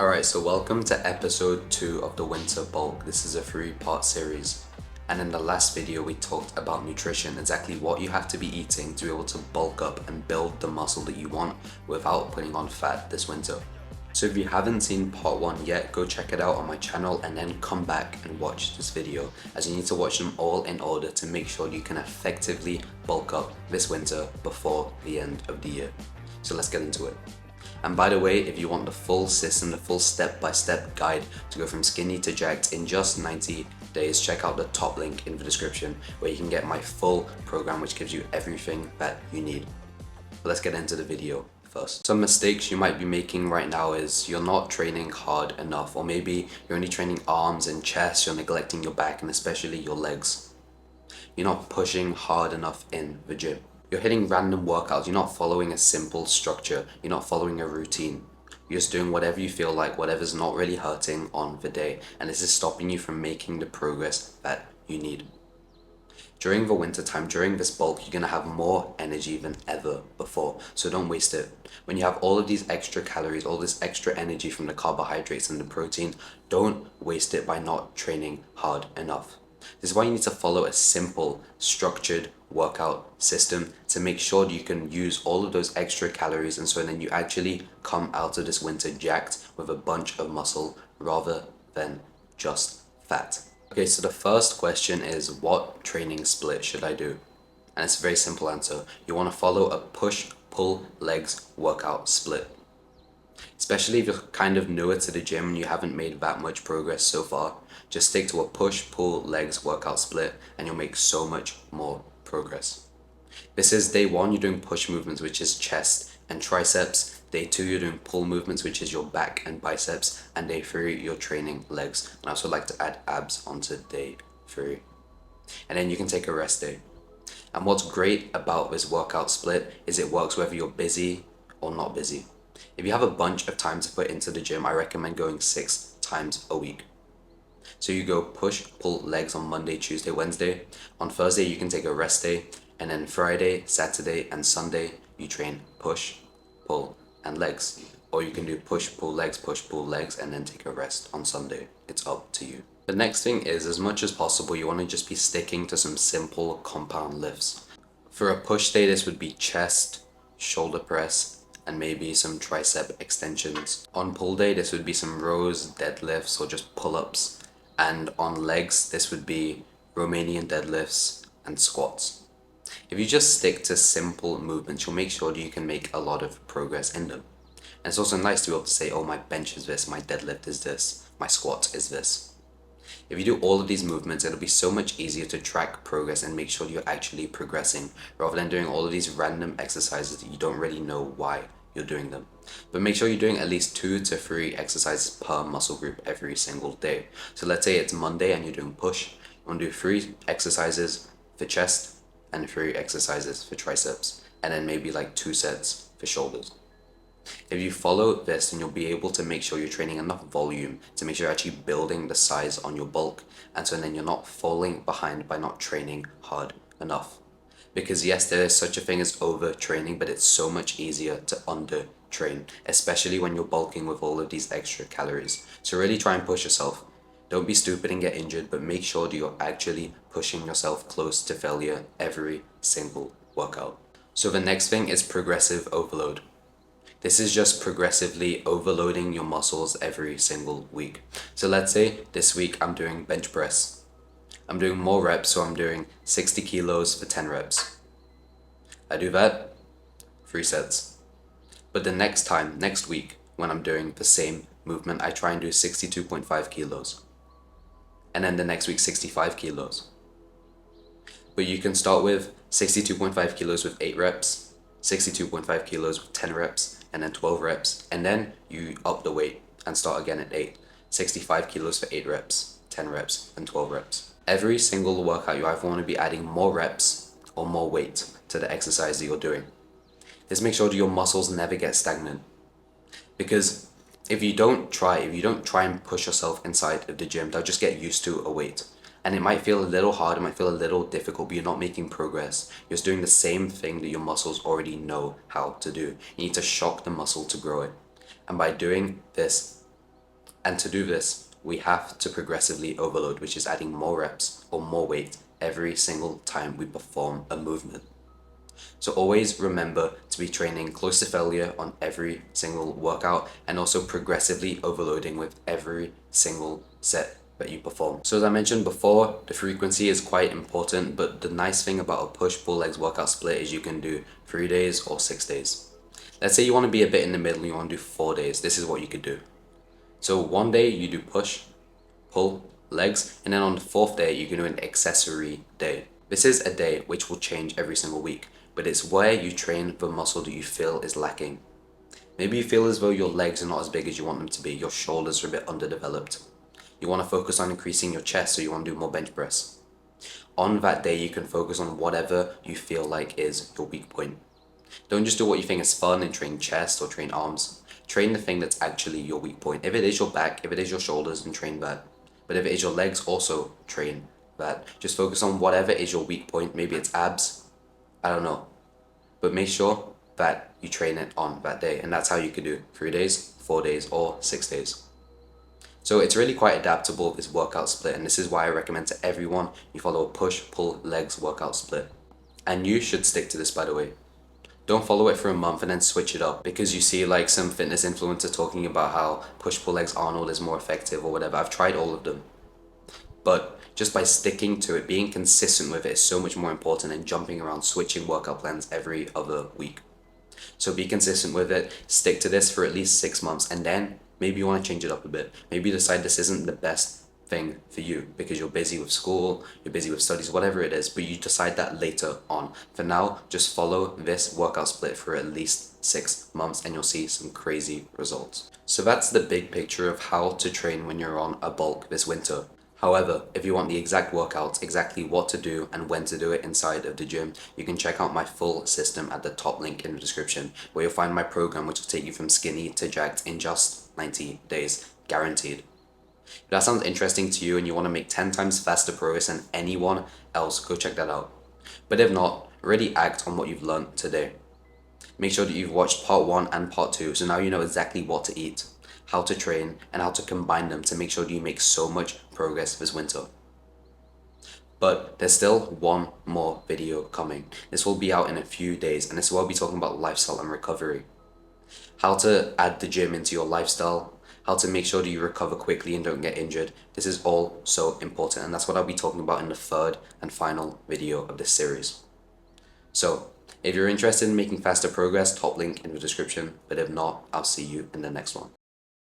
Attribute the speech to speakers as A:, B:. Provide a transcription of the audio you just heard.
A: Alright, so welcome to episode 2 of the Winter Bulk. This is a 3-part series. And in the last video, we talked about nutrition, exactly what you have to be eating to be able to bulk up and build the muscle that you want without putting on fat this winter. So if you haven't seen part 1 yet, go check it out on my channel and then come back and watch this video, as you need to watch them all in order to make sure you can effectively bulk up this winter before the end of the year. So let's get into it. And by the way, if you want the full system, the full step-by-step guide to go from skinny to jacked in just 90 days, check out the top link in the description where you can get my full program which gives you everything that you need. But let's get into the video first. Some mistakes you might be making right now is you're not training hard enough, or maybe you're only training arms and chest, you're neglecting your back and especially your legs. You're not pushing hard enough in the gym. You're hitting random workouts, you're not following a simple structure, you're not following a routine. You're just doing whatever you feel like, whatever's not really hurting on the day, and this is stopping you from making the progress that you need. During the winter time, during this bulk, you're going to have more energy than ever before, so don't waste it. When you have all of these extra calories, all this extra energy from the carbohydrates and the protein, don't waste it by not training hard enough. This is why you need to follow a simple, structured workout system to make sure that you can use all of those extra calories, and so then you actually come out of this winter jacked with a bunch of muscle rather than just fat. Okay, so the first question is, what training split should I do? And it's a very simple answer. You want to follow a push-pull legs workout split. Especially if you're kind of newer to the gym and you haven't made that much progress so far, just stick to a push-pull legs workout split and you'll make so much more progress. This is day 1, you're doing push movements, which is chest and triceps. Day 2, you're doing pull movements, which is your back and biceps. And day 3, you're training legs. And I also like to add abs onto day 3. And then you can take a rest day. And what's great about this workout split is it works whether you're busy or not busy. If you have a bunch of time to put into the gym, I recommend going 6 times a week. So you go push, pull legs on Monday, Tuesday, Wednesday. On Thursday, you can take a rest day. And then Friday, Saturday, and Sunday, you train push, pull, and legs. Or you can do push, pull, legs, and then take a rest on Sunday. It's up to you. The next thing is, as much as possible, you want to just be sticking to some simple compound lifts. For a push day, this would be chest, shoulder press, and maybe some tricep extensions. On pull day, this would be some rows, deadlifts, or just pull-ups. And on legs, this would be Romanian deadlifts and squats. If you just stick to simple movements, you'll make sure that you can make a lot of progress in them. And it's also nice to be able to say, oh, my bench is this, my deadlift is this, my squat is this. If you do all of these movements, it'll be so much easier to track progress and make sure you're actually progressing, rather than doing all of these random exercises that you don't really know why you're doing them. But make sure you're doing at least 2 to 3 exercises per muscle group every single day. So let's say it's Monday and you're doing push. You want to do 3 exercises for chest and 3 exercises for triceps, and then maybe like 2 sets for shoulders. If you follow this, then you'll be able to make sure you're training enough volume to make sure you're actually building the size on your bulk, and so then you're not falling behind by not training hard enough. Because yes, there is such a thing as overtraining, but it's so much easier to undertrain, especially when you're bulking with all of these extra calories. So really try and push yourself. Don't be stupid and get injured, but make sure that you're actually pushing yourself close to failure every single workout. So the next thing is progressive overload. This is just progressively overloading your muscles every single week. So let's say this week I'm doing bench press. I'm doing more reps, so I'm doing 60 kilos for 10 reps. I do that, 3 sets. But the next week, when I'm doing the same movement, I try and do 62.5 kilos. And then the next week, 65 kilos. But you can start with 62.5 kilos with 8 reps, 62.5 kilos with 10 reps, and then 12 reps. And then you up the weight and start again at 8. 65 kilos for 8 reps, 10 reps, and 12 reps. Every single workout, you either want to be adding more reps or more weight to the exercise that you're doing. This makes sure that your muscles never get stagnant. Because if you don't try and push yourself inside of the gym, they'll just get used to a weight. And it might feel a little hard, it might feel a little difficult, but you're not making progress. You're just doing the same thing that your muscles already know how to do. You need to shock the muscle to grow it. And by doing this, And to do this, we have to progressively overload, which is adding more reps or more weight every single time we perform a movement. So always remember to be training close to failure on every single workout and also progressively overloading with every single set that you perform. So as I mentioned before, the frequency is quite important, but the nice thing about a push-pull legs workout split is you can do 3 days or 6 days. Let's say you want to be a bit in the middle, you want to do 4 days. This is what you could do. So one day you do push, pull, legs, and then on the fourth day you can do an accessory day. This is a day which will change every single week, but it's where you train the muscle that you feel is lacking. Maybe you feel as though your legs are not as big as you want them to be, your shoulders are a bit underdeveloped. You want to focus on increasing your chest, so you want to do more bench press. On that day, you can focus on whatever you feel like is your weak point. Don't just do what you think is fun and train chest or train arms. Train the thing that's actually your weak point. If it is your back, if it is your shoulders, then train that. But if it is your legs, also train that. Just focus on whatever is your weak point. Maybe it's abs, I don't know. But make sure that you train it on that day. And that's how you could do 3 days, 4 days, or 6 days. So it's really quite adaptable, this workout split, and this is why I recommend to everyone you follow a push-pull legs workout split. And you should stick to this, by the way. Don't follow it for a month and then switch it up because you see like some fitness influencer talking about how push-pull legs Arnold is more effective or whatever. I've tried all of them. But just by sticking to it, being consistent with it is so much more important than jumping around switching workout plans every other week. So be consistent with it, stick to this for at least 6 months, and then maybe you want to change it up a bit. Maybe you decide this isn't the best thing for you because you're busy with school, you're busy with studies, whatever it is, but you decide that later on. For now, just follow this workout split for at least 6 months and you'll see some crazy results. So that's the big picture of how to train when you're on a bulk this winter. However, if you want the exact workouts, exactly what to do and when to do it inside of the gym, you can check out my full system at the top link in the description, where you'll find my program which will take you from skinny to jacked in just 90 days, guaranteed. If that sounds interesting to you and you want to make 10 times faster progress than anyone else, go check that out. But if not, really act on what you've learned today. Make sure that you've watched part 1 and part 2, so now you know exactly what to eat, how to train, and how to combine them to make sure that you make so much progress this winter. But there's still one more video coming. This will be out in a few days, and this will be talking about lifestyle and recovery. How to add the gym into your lifestyle, how to make sure that you recover quickly and don't get injured. This is all so important, and that's what I'll be talking about in the third and final video of this series. So, if you're interested in making faster progress, top link in the description, but if not, I'll see you in the next one.